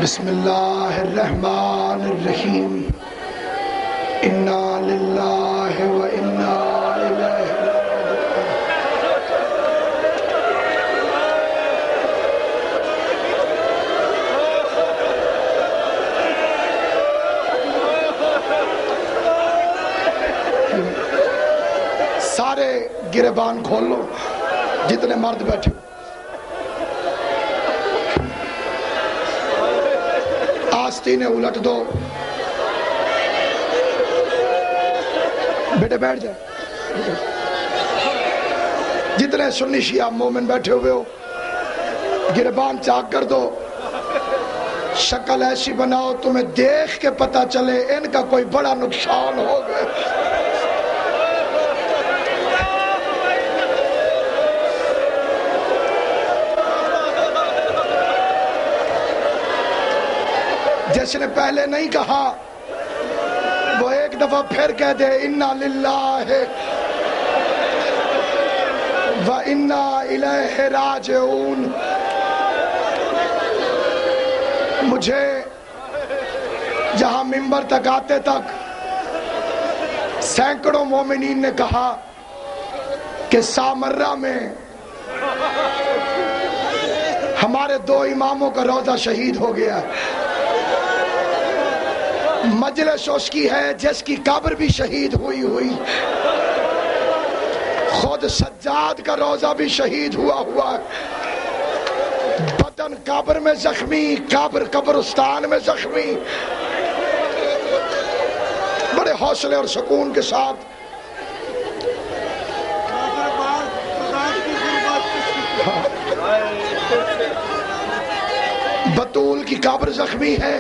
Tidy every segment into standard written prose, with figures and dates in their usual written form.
بسم اللہ الرحمن الرحیم انا للہ و انا الیہ سارے گریبان کھول لو جتنے مرد بیٹھے آستینیں الٹ دو بیٹے بیٹھ جائے جتنے سنی شیعہ مومن بیٹھے ہوئے ہو گریبان چاک کر دو شکل ایسی بناؤ تمہیں دیکھ کے پتہ چلے ان کا کوئی بڑا نقصان ہو گیا جس نے پہلے نہیں کہا وہ ایک دفعہ پھر کہہ دے انا للہ و انا الیہ راجعون۔ مجھے جہاں منبر تک آتے تک سینکڑوں مومنین نے کہا کہ سامرہ میں ہمارے دو اماموں کا روضہ شہید ہو گیا ہے، مجلس اس کی ہے جس کی قبر بھی شہید ہوئی خود سجاد کا روضہ بھی شہید ہوا ہے، بدن قبر میں زخمی، قبرستان میں زخمی، بڑے حوصلے اور سکون کے ساتھ بطول کی قبر زخمی ہے،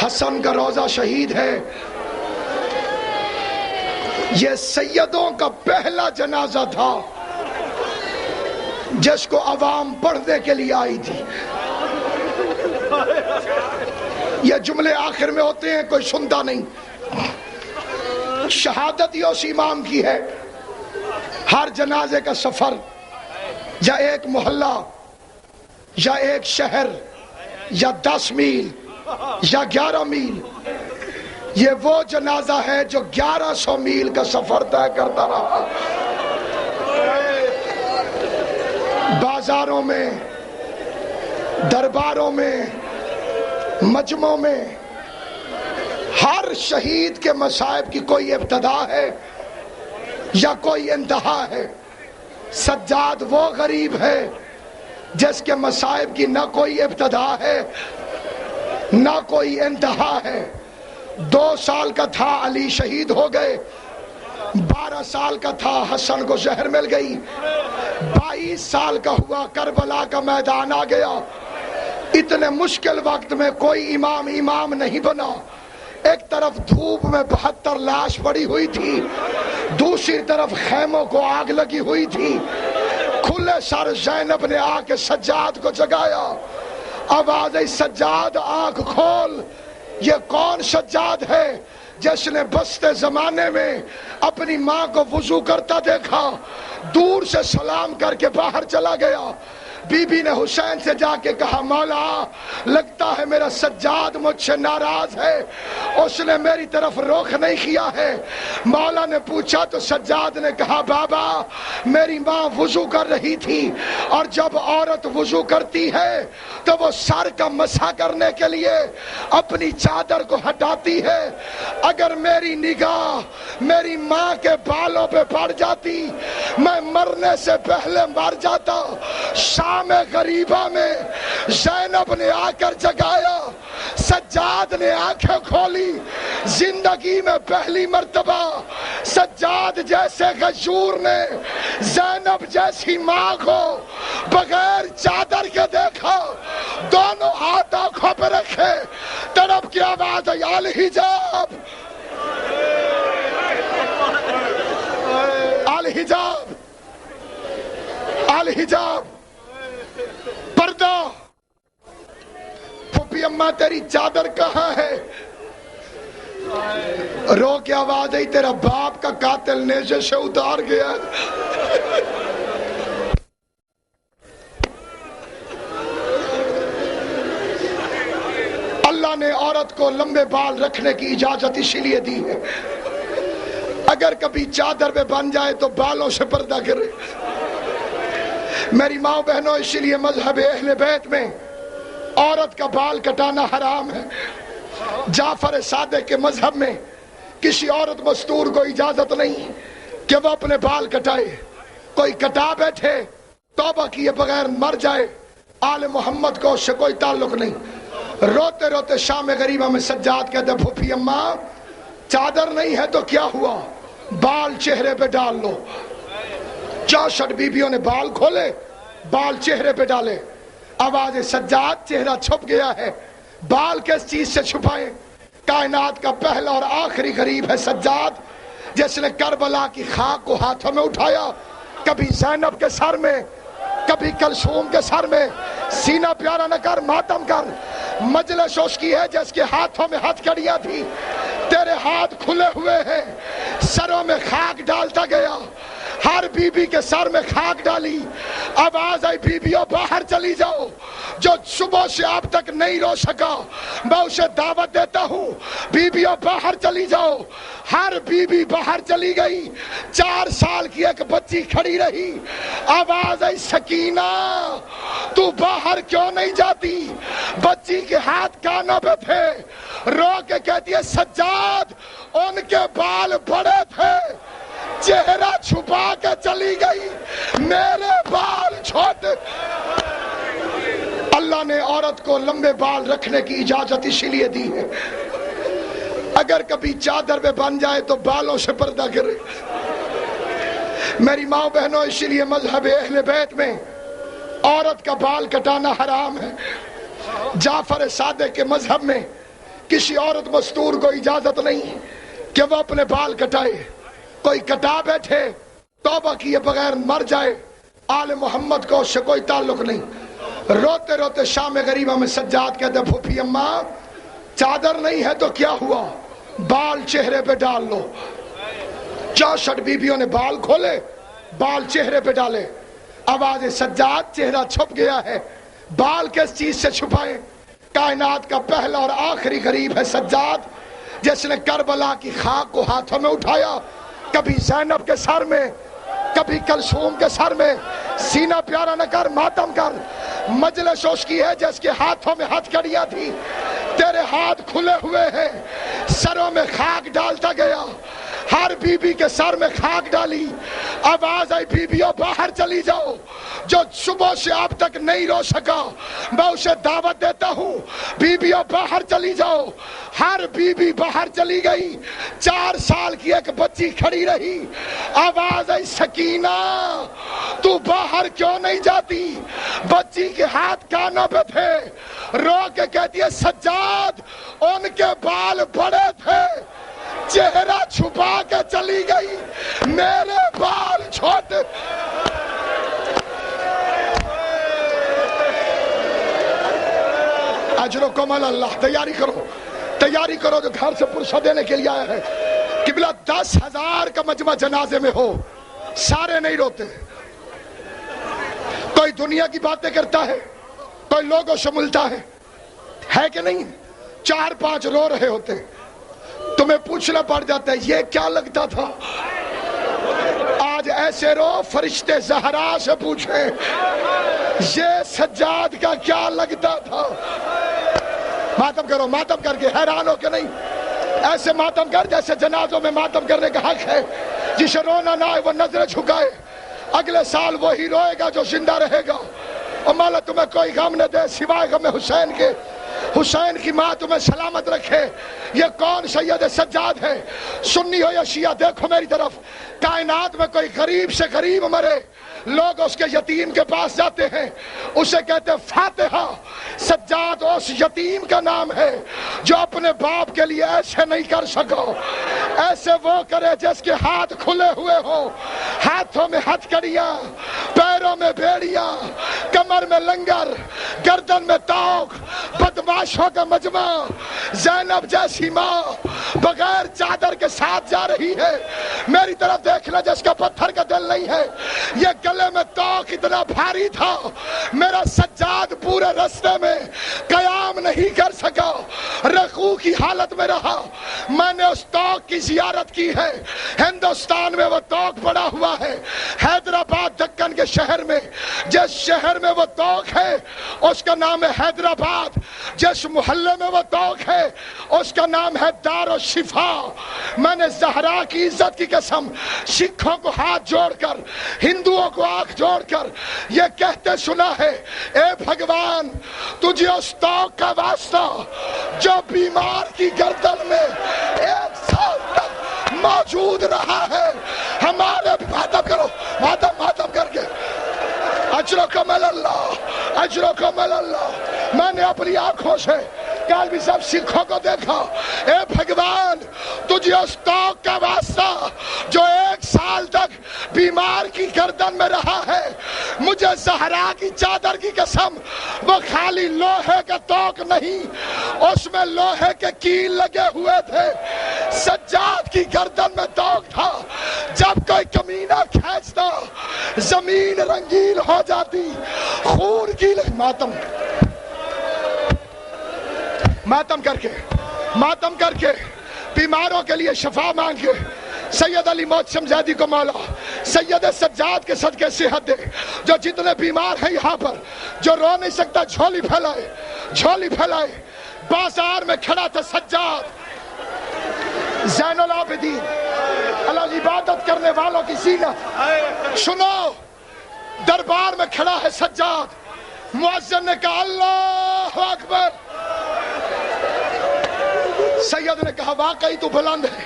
حسن کا روضہ شہید ہے۔ یہ سیدوں کا پہلا جنازہ تھا جس کو عوام پڑھنے کے لیے آئی تھی۔ یہ جملے آخر میں ہوتے ہیں، کوئی سنتا نہیں۔ شہادت یہ اس امام کی ہے، ہر جنازے کا سفر یا ایک محلہ یا ایک شہر یا 10 میل یا 11 میل، یہ وہ جنازہ ہے جو 1100 میل کا سفر طے کرتا رہا۔ بازاروں میں، درباروں میں، مجمعوں میں ہر شہید کے مصائب کی کوئی ابتدا ہے یا کوئی انتہا ہے۔ سجاد وہ غریب ہے جس کے مصائب کی نہ کوئی ابتدا ہے نہ کوئی انتہا ہے۔ 2 سال کا تھا علی شہید ہو گئے، 12 سال کا تھا حسن کو زہر مل گئی، 22 سال کا ہوا کربلا کا میدان آ گیا۔ اتنے مشکل وقت میں کوئی امام نہیں بنا۔ ایک طرف دھوپ میں 72 لاش پڑی ہوئی تھی، دوسری طرف خیموں کو آگ لگی ہوئی تھی۔ کھلے سر زینب نے آ کے سجاد کو جگایا، آواز آئی سجاد آنکھ کھول۔ یہ کون سجاد ہے جس نے بستے زمانے میں اپنی ماں کو وضو کرتا دیکھا، دور سے سلام کر کے باہر چلا گیا۔ بی بی نے حسین سے جا کے کہا مولا لگتا ہے میرا سجاد مجھ سے ناراض ہے، اس نے میری طرف رخ نہیں کیا ہے۔ مولا نے پوچھا تو سجاد نے کہا بابا میری ماں وضو کر رہی تھی، اور جب عورت وضو کرتی ہے تو وہ سر کا مسح کرنے کے لیے اپنی چادر کو ہٹاتی ہے۔ اگر میری نگاہ میری ماں کے بالوں پہ پڑ جاتی میں مرنے سے پہلے مر جاتا۔ شام غریبہ میں زینب نے آ کر جگایا، سجاد نے آنکھیں کھولی۔ زندگی میں پہلی مرتبہ سجاد جیسے غیور نے زینب جیسی ماں کو بغیر چادر کے دیکھا، دونوں ہاتھ آنکھوں پہ رکھے، تڑپ کی آواز آئی الحجاب الحجاب الحجاب، پردہ۔ پھوپھی اماں تیری چادر کہاں ہے؟ رو کے آواز آئی تیرا باپ کا قاتل نیزے سے اتار گیا۔ عورت کو لمبے بال رکھنے کی اجازت اسی لیے دی ہے اگر کبھی چادر پہ بن جائے تو بالوں سے پردہ کرے۔ میری ماں بہنوں، اسی لیے مذہب اہل بیت میں عورت کا بال کٹانا حرام ہے۔ جعفر صادق کے مذہب میں کسی عورت مستور کو اجازت نہیں کہ وہ اپنے بال کٹائے۔ کوئی کٹا بیٹھے توبہ کیے بغیر مر جائے، آل محمد کو اس سے کوئی تعلق نہیں۔ روتے روتے شام غریبہ میں سجاد کہتے پھوپھی اماں چادر نہیں ہے تو کیا ہوا، بال چہرے پہ ڈال لو۔ 64 بیویوں نے بال کھولے، بال چہرے پہ ڈالے۔ آواز سجاد چہرہ چھپ گیا ہے، بال کس چیز سے چھپائیں؟ کائنات کا پہلا اور آخری غریب ہے سجاد، جس نے کربلا کی خاک کو ہاتھوں میں اٹھایا، کبھی زینب کے سر میں، کبھی کلثوم کے سر میں۔ سینہ پیارا نہ کر، ماتم کر۔ مجلس اس کی ہے جس کے ہاتھوں میں ہتھ کڑیاں تھی، تیرے ہاتھ کھلے ہوئے ہیں، سروں میں خاک ڈالتا گیا، ہر بی بی کے سر میں خاک ڈالی۔ آواز آئی بیویوں باہر چلی جاؤ، جو صبح سے اب تک نہیں رو سکا میں اسے دعوت دیتا ہوں، بیویوں باہر چلی جاؤ۔ ہر بی بی باہر چلی گئی، 4 سال کی ایک بچی کھڑی رہی۔ آواز آئی سکینہ تو باہر کیوں نہیں جاتی؟ بچی کے ہاتھ کانوں پہ تھے، رو کے کہتی ہے سجاد ان کے بال بڑے تھے، چہرہ چھپا کے چلی گئی، میرے بال چھوٹے۔ اللہ نے عورت کو لمبے بال رکھنے کی اجازت اسی لیے دی ہے اگر کبھی چادر پہ بن جائے تو بالوں سے پردہ کرے۔ میری ماں بہنوں، اسی لیے مذہب اہل بیت میں عورت کا بال کٹانا حرام ہے۔ جعفر صادق کے مذہب میں کسی عورت مستور کو اجازت نہیں کہ وہ اپنے بال کٹائے۔ کوئی کٹا بیٹھے توبہ کیے بغیر مر جائے، آل محمد کو اس سے کوئی تعلق نہیں۔ روتے روتے شام غریبہ میں سجاد کہتے پھوپھی اماں چادر نہیں ہے تو کیا ہوا، بال چہرے پہ ڈال لو۔ 64 بیویوں نے بال کھولے، بال چہرے پہ ڈالے۔ آواز سجاد چہرہ چھپ گیا ہے، بال کس چیز سے چھپائیں؟ کائنات کا پہلا اور آخری غریب ہے سجاد، جس نے کربلا کی خاک کو ہاتھوں میں اٹھایا، کبھی زینب کے سر میں، کبھی کلثوم کے سر میں۔ سینہ پیارا نہ کر، ماتم کر۔ مجلس اس کی ہے جس کے ہاتھوں میں ہتھ کڑیاں تھی، تیرے ہاتھ کھلے ہوئے ہیں، سروں میں خاک ڈالتا گیا، ہر بی بی کے سر میں خاک ڈالی۔ آواز آئی بیویوں باہر چلی جاؤ، جو صبح سے اب تک نہیں رو سکا میں اسے دعوت دیتا ہوں، بیویوں باہر چلی جاؤ۔ ہر بی بی باہر چلی گئی، 4 سال کی ایک بچی کھڑی رہی۔ آواز آئی سکینہ تو باہر کیوں نہیں جاتی؟ بچی کے ہاتھ کانوں پہ تھے، رو کے کہتی ہے سجاد ان کے بال بڑے تھے، چہرہ چھپا کے چلی گئی، میرے بال چھوٹے۔ اجرکم اللہ، تیاری کرو، تیاری کرو جو گھر سے پرسہ دینے کے لیے آیا ہے۔ قبلہ 10,000 کا مجمع جنازے میں ہو، سارے نہیں روتے، کوئی دنیا کی باتیں کرتا ہے، کوئی لوگوں سے ملتا ہے کہ نہیں؟ 4-5 رو رہے ہوتے، تمہیں پوچھنا پڑ جاتا ہے یہ کیا لگتا تھا؟ آج ایسے رو فرشتے زہرا سے پوچھیں یہ سجاد کا کیا لگتا تھا؟ ماتم کرو، ماتم کر کے حیران ہو کہ نہیں؟ ایسے ماتم کر جیسے جنازوں میں ماتم کرنے کا حق ہے۔ جسے رونا نہ آئے وہ نظریں جھکائے، اگلے سال وہی روئے گا جو زندہ رہے گا۔ اور مولا تمہیں کوئی غم نہ دے سوائے غم حسین کے، حسین کی ماں تمہیں سلامت رکھے۔ یہ کون سید سجاد ہے؟ سنی ہو یا شیعہ، دیکھو میری طرف، کائنات میں کوئی غریب سے غریب مرے، لوگ اس کے یتیم کے پاس جاتے ہیں، اسے کہتے ہیں فاتحہ۔ سجاد اس یتیم کا نام ہے جو اپنے باپ کے لیے ایسے نہیں کر سکا، ایسے وہ کرے جس کے ہاتھ کھلے ہوئے ہوں، ہاتھوں میں ہتھ کڑیاں، پیروں میں بیڑیاں، کمر میں لنگر، گردن میں توق، بدماشوں کا مجمع۔ زینب جیسی ماں بغیر چادر کے ساتھ جا رہی ہے، میری طرف دیکھنا جس کا پتھر کا دل نہیں ہے۔ یہ گلے میں توق اتنا بھاری تھا، میرا سجاد پورے رستے میں قیام نہیں کر سکا، رکوع کی حالت میں رہا. میں نے اس طوق کی زیارت کی ہے. ہندوستان میں وہ طوق پڑا ہوا ہے. حیدرآباد دکن کے شہر میں جس شہر میں وہ طوق ہے اس کا نام ہے حیدرآباد. جس محلے میں وہ طوق ہے اس کا نام ہے دارالشفا. میں نے زہرا کی عزت کی قسم سکھوں کو ہاتھ جوڑ کر ہندوؤں کو آنکھ جوڑ کر یہ کہتے سنا ہے, اے بھگوان تجھے اس طوق کا واسطہ جو بیمار کی گردن میں 1 سال تک موجود رہا ہے. ہمارے ماتم کرو, ماتم کر کے اجرکم اللہ, اجرکم اللہ. میں نے اپنی آنکھوں سے کل بھی سب سکھوں کو دیکھا. اے بھگوان تجھے اس طوق کا واسطہ جو 1 سال تک بیمار کی گردن میں رہا ہے. مجھے زہرا کی چادر کی قسم وہ خالی لوہے کا طوق نہیں, اس میں لوہے کے کیل لگے ہوئے تھے. سجاد کی گردن میں طوق تھا. جب کوئی کمینہ کھینچتا زمین رنگین ہو جاتی. خون کی ماتم کر کے بیماروں کے لیے شفا مانگے. سید علی محتشم زیدی کو مولا سید سجاد کے صدقے صحت دے. جو جتنے بیمار ہیں یہاں پر, جو رو نہیں سکتا جھولی پھیلائے, جھولی پھیلائے. بازار میں کھڑا تھا سجاد زین العابدین, اللہ عبادت کرنے والوں کی زینت. سنو, دربار میں کھڑا ہے سجاد. مؤذن نے کہا اللہ اکبر. سید نے کہا واقعی تو بلند ہے.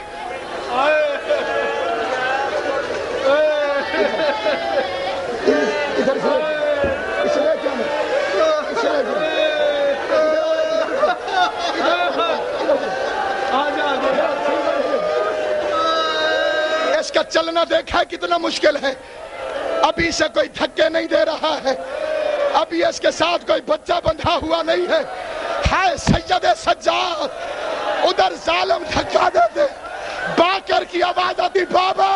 ادھر سے اس لے کیا اس کا چلنا دیکھا کتنا مشکل ہے. ابھی سے کوئی دھکے نہیں دے رہا ہے, ابھی اس کے ساتھ کوئی بچہ بندھا ہوا نہیں ہے. ہائے سید سجاد, ادھر ظالم دھکا دیتے. باکر کی آواز آتی, بابا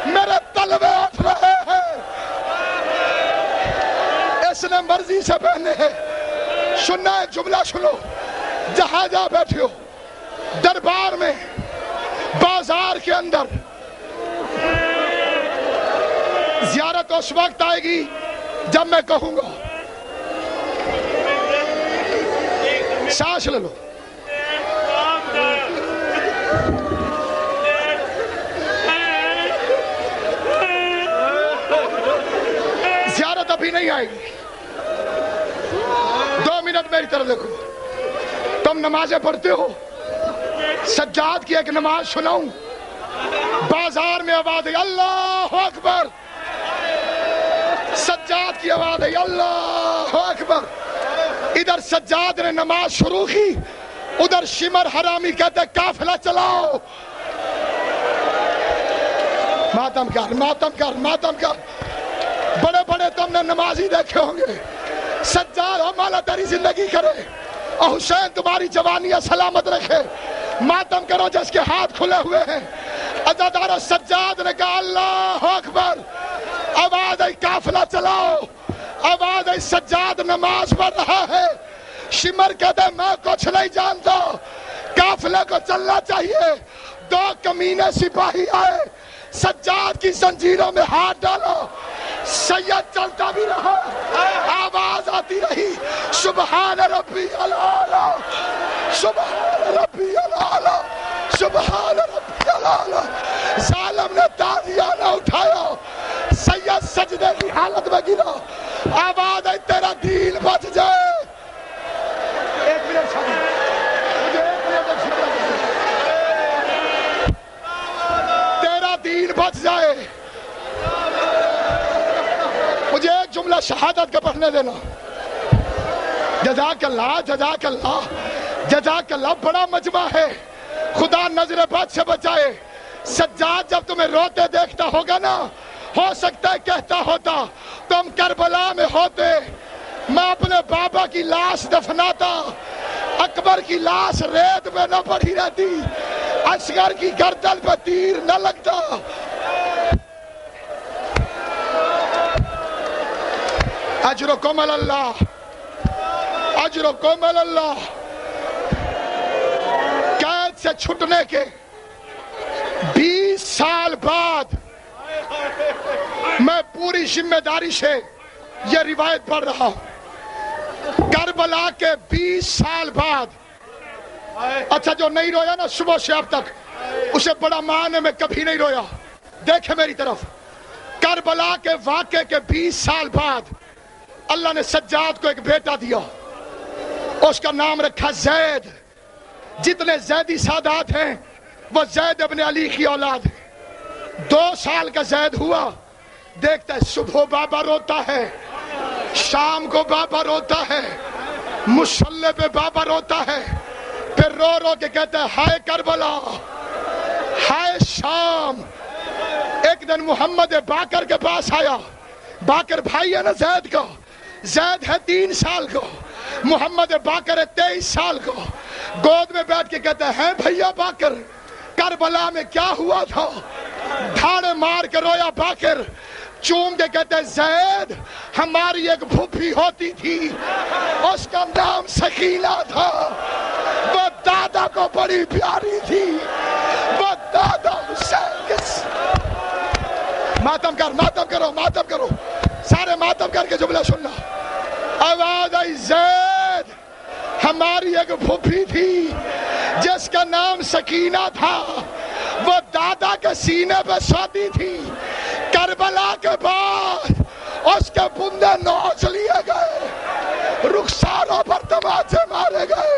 میرے تلوے اٹھ رہے ہیں. اس نے مرضی سے پہنے ہیں. سننا ہے جملہ سنو, جہاں جا بیٹھے ہو, دربار میں, بازار کے اندر, زیارت اس وقت آئے گی جب میں کہوں گا. سانس لے لو. زیارت ابھی نہیں آئے گی. 2 منٹ میری طرف دیکھو. تم نمازیں پڑھتے ہو, سجاد کی ایک نماز سناؤں. بازار میں آواز ہے اللہ اکبر. سجاد کی آواز ہے اللہ اکبر. ادھر سجاد نے نماز شروع کی, ادھر شمر حرامی کہتے قافلہ چلاؤ. ماتم کر, ماتم کر, ماتم کر. بڑے بڑے تم نے نمازی دیکھے ہوں گے. سجاد ہو مولا تیری زندگی کرے, اور حسین تمہاری جوانیاں سلامت رکھے. ماتم کرو جس کے ہاتھ کھلے ہوئے ہیں. عزادار سجاد نے کہا اللہ اکبر. آواز آئی قافلہ چلاؤ. آواز آئی سجاد نماز پڑھ رہا ہے. شمر کہتے میں کچھ نہیں جانتا, قافلے کو چلنا چاہیے. 2 کمینے سپاہی آئے, سجاد کی زنجیروں میں ہاتھ ڈالا. سید چلتا بھی رہا, آواز آتی رہی سبحان ربی العالی, سبحان ربی العالی, سبحان ربی العالی. ظالم نے تازیانہ اٹھایا. سید سجدے کی حالت میں گرا. آواز آئی تیرا دین بچ جائے. 1 منٹ سامنے مجھے 1 منٹ تیرا دین بچ جائے. مجھے ایک جملہ شہادت کا پڑھنے دینا. جزاک اللہ, جزاک اللہ, جزاک اللہ. بڑا مجمع ہے, خدا نظر بد سے بچائے. سجاد جب تمہیں روتے دیکھتا ہوگا نا, ہو سکتا ہے کہتا ہوتا تم کربلا میں ہوتے, میں اپنے بابا کی لاش دفناتا. اکبر کی لاش ریت میں نہ پڑی رہتی, اصغر کی گردن پہ تیر نہ لگتا. اجرکم اللہ, اجرکم اللہ. سے چھٹنے کے 20 سال بعد میں پوری ذمہ داری سے یہ روایت پڑھ رہا ہوں، کربلا کے 20 سال بعد۔ اچھا جو نہیں رویا نا صبح سے اب تک، اسے بڑا مان ہے میں کبھی نہیں رویا۔ دیکھیں میری طرف، کربلا کے واقعے کے 20 سال بعد اللہ نے سجاد کو ایک بیٹا دیا، اس کا نام رکھا زید۔ جتنے زیدی سادات ہیں وہ زید ابن علی کی اولاد ہے۔ 2 سال کا زید ہوا، دیکھتا ہے صبح بابا روتا ہے، شام کو بابا روتا ہے، مصلی پہ بابا روتا ہے، پھر رو رو کے کہتا ہے ہائے کربلا، ہائے شام۔ ایک دن محمد باقر کے پاس آیا، باقر بھائی ہے نا زید کا، زید ہے 3 سال کا، محمد باقر ہے 23 سال کا، گود میں بیٹھ کے کہتا ہے بھیا باقر، کربلا میں کیا ہوا تھا؟ دھاڑے مار کے رویا باقر، چوم کے کہتے ہیں زید ہماری ایک پھوپھی ہوتی تھی، اس کا نام سکینہ تھا، وہ دادا کو بڑی پیاری تھی، وہ دادا حسین کے ماتم کرو ماتم کرو، سارے ماتم کر کے جملہ سننا۔ آواز آئی زید ہماری ایک پھوپھی تھی جس کا نام سکینہ تھا، وہ دادا کے سینے پہ سوتی تھی، کربلا کے بعد اس کے بندے نوچ لیے گئے، رخساروں پر تماچے مارے گئے،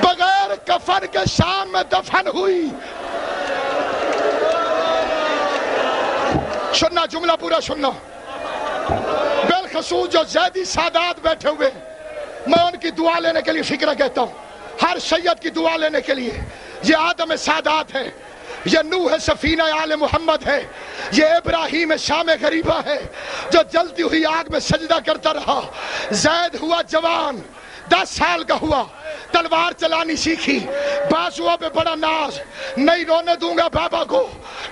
بغیر کفن کے شام میں دفن ہوئی۔ سننا جملہ پورا سننا، بالخصوص جو زیدی سادات بیٹھے ہوئے، میں ان کی دعا لینے کے لیے فکر کہتا ہوں، ہر سید کی دعا لینے کے لیے۔ یہ آدم سادات ہے، یہ نوح سفینہ آل محمد ہے، یہ ابراہیم شام غریبہ ہے جو جلتی ہوئی آگ میں سجدہ کرتا رہا۔ زید ہوا جوان، 10 سال کا ہوا، تلوار چلانی سیکھی، بازوؤں پہ بڑا ناز، نہیں رونے دوں گا بابا کو،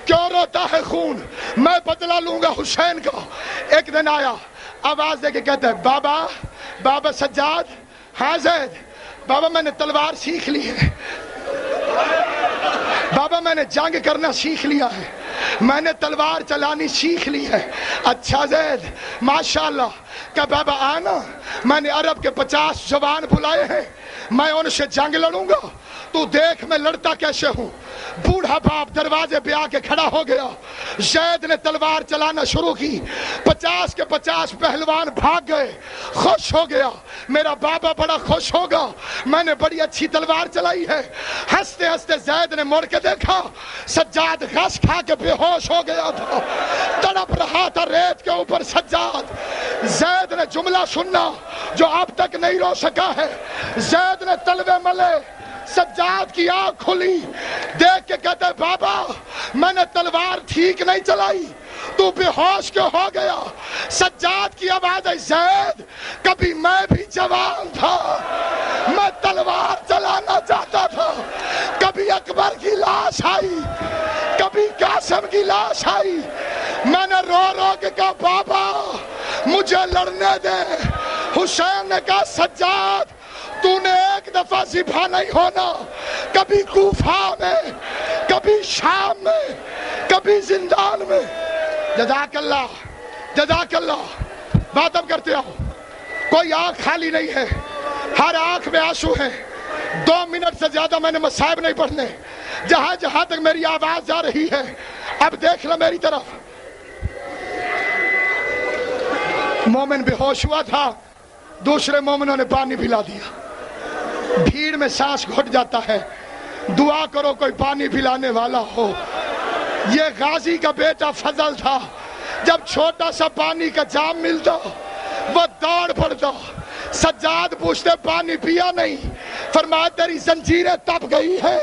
کیوں روتا ہے خون، میں بدلہ لوں گا حسین کا۔ ایک دن آیا، آواز دے کے کہتا ہے بابا، بابا سجاد، ہاں زید، بابا میں نے تلوار سیکھ لی ہے، بابا میں نے جنگ کرنا سیکھ لیا ہے، میں نے تلوار چلانی سیکھ لی ہے۔ اچھا زید ماشاءاللہ، کہ بابا آنا، میں نے عرب کے 50 جوان بلائے ہیں، میں ان سے جنگ لڑوں گا، تو دیکھ میں لڑتا کیسے ہوں۔ بوڑھا باپ دروازے پہ آ کے کھڑا ہو گیا، زید نے تلوار چلانا شروع کی، 50 کے 50 پہلوان بھاگ گئے، خوش ہو گیا، میرا بابا بڑا خوش ہوگا، میں نے بڑی اچھی تلوار چلائی ہے۔ ہنستے ہنستے زید نے مڑ کے دیکھا، سجاد گھاس کھا کے بے ہوش ہو گیا تھا، تڑپ رہا تھا ریت کے اوپر سجاد۔ زید نے جملہ سننا جو اب تک نہیں رو سکا ہے، زید نے تلوے ملے، سجاد کی آنکھ کھلی، دیکھ کے کہتے بابا میں نے تلوار ٹھیک نہیں چلائی، تو بے ہوش کیوں ہو گیا؟ سجاد کی آواز ہے زید کبھی میں بھی جوان تھا، میں تلوار چلانا چاہتا تھا، کبھی اکبر کی لاش آئی، کبھی قاسم کی لاش آئی، میں نے رو رو کے کہا بابا مجھے لڑنے دے۔ حسین نے کہا سجاد تو نے ایک دفعہ ذبح نہیں ہونا، کبھی کوفہ میں، کبھی شام میں، کبھی زندان میں۔ جزاک اللہ، جزاک اللہ۔ بات اب کرتے ہو، کوئی آنکھ خالی نہیں ہے، ہر آنکھ میں آنسو ہے۔ 2 منٹ سے زیادہ میں نے مصائب نہیں پڑھنے، جہاں جہاں تک میری آواز جا رہی ہے اب دیکھ لو میری طرف۔ مومن بے ہوش ہوا تھا، دوسرے مومنوں نے پانی پلا دیا، بھیڑ میں سانس گھٹ جاتا ہے، دعا کرو کوئی پانی پلانے والا ہو۔ یہ غازی کا بیٹا فضل تھا، جب چھوٹا سا پانی کا جام ملتا وہ دوڑ پڑتا، سجاد پوچھتے پانی پیا نہیں، فرمایا تیری زنجیریں تپ گئی ہیں۔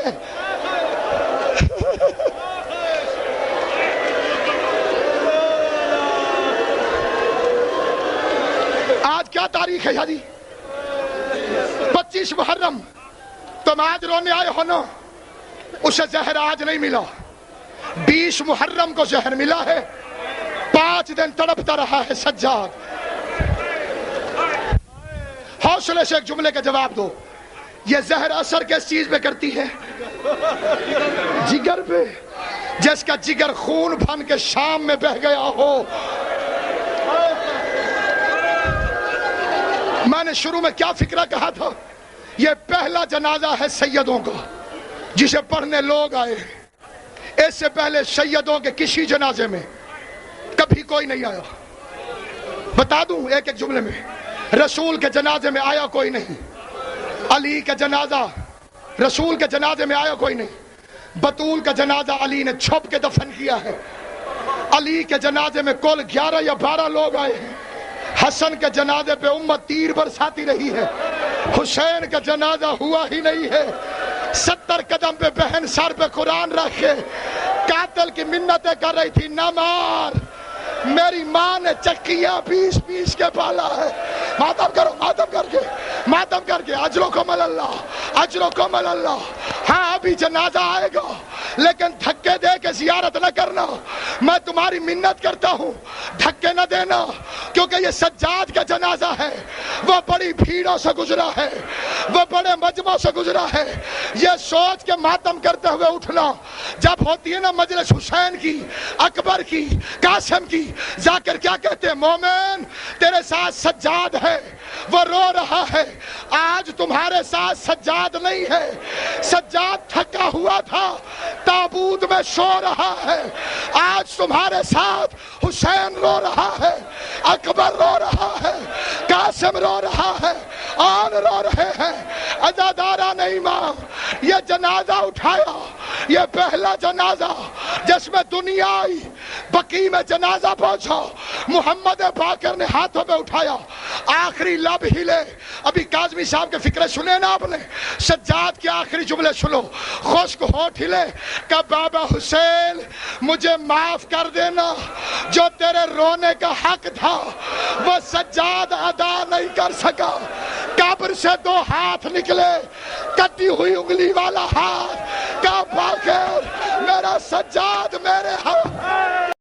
آج کیا تاریخ ہے جی؟ 25 محرم۔ تم آج رونے آئے ہو نا، اسے زہر آج نہیں ملا، 20 محرم کو زہر ملا ہے، 5 دن تڑپتا رہا ہے سجاد۔ حوصلے سے ایک جملے کا جواب دو، یہ زہر اثر کس چیز پہ کرتی ہے؟ جگر پہ، جس کا جگر خون بن کے شام میں بہ گیا ہو۔ میں نے شروع میں کیا فکرہ کہا تھا؟ یہ پہلا جنازہ ہے سیدوں کا جسے پڑھنے لوگ آئے۔ اس سے پہلے سیدوں کے کسی جنازے میں کبھی کوئی نہیں آیا۔ بتا دوں ایک ایک جملے میں، رسول کے جنازے میں آیا کوئی نہیں، علی کا جنازہ رسول کے جنازے میں آیا کوئی نہیں، بطول کا جنازہ علی نے چھپ کے دفن کیا ہے، علی کے جنازے میں کل 11 یا 12 لوگ آئے ہیں، حسن کے جنازے پہ امت تیر برساتی رہی ہے، حسین کا جنازہ ہوا ہی نہیں ہے، 70 قدم پہ بہن سر پہ قرآن رکھ کے قاتل کی منتیں کر رہی تھی، نہ مار، میری ماں نے چکیاں پیس پیس کے پالا ہے، ماتم کرو، ماتم کر کے اجرکم اللہ، اجرکم اللہ۔ ہاں ابھی جنازہ آئے گا لیکن دھکے دے کے زیارت نہ کرنا، میں تمہاری منت کرتا ہوں، دھکے نہ دینا، کیونکہ یہ سجاد کا جنازہ ہے، وہ بڑی بھیڑوں سے گزرا ہے، وہ بڑے مجمع سے گزرا ہے۔ یہ سوچ کے ماتم کرتے ہوئے اٹھنا، جب ہوتی ہے نا مجلس حسین کی، اکبر کی، قاسم کی، ذاکر کیا کہتے ہیں؟ مومن تیرے ساتھ سجاد ہے، وہ رو رہا ہے، آج تمہارے ساتھ سجاد نہیں ہے، سجاد تھکا ہوا تھا، تابوت میں سو رہا ہے، آج تمہارے ساتھ حسین رو رہا ہے، اکبر رو رہا ہے، قاسم رو رہا ہے، آن رو رہے ہیں۔ عزاداران امام، یہ جنازہ اٹھایا، یہ پہلا جنازہ جس میں دنیا آئی، بقی میں جنازہ پہنچا، محمد باقر نے ہاتھوں میں اٹھایا، آخری لب ہلے۔ ابھی کاظمی صاحب کے فکرے سنے نا آپ نے، سجاد کے آخری جملے سنو، خشک ہونٹ ہلے کہ بابا حسین مجھے معاف کر دینا، جو تیرے رونے کا حق تھا وہ سجاد ادا نہیں کر سکا۔ قبر سے 2 ہاتھ نکلے، کٹی ہوئی انگلی والا ہاتھ، کہ باقر میرا سجاد میرے ہاتھ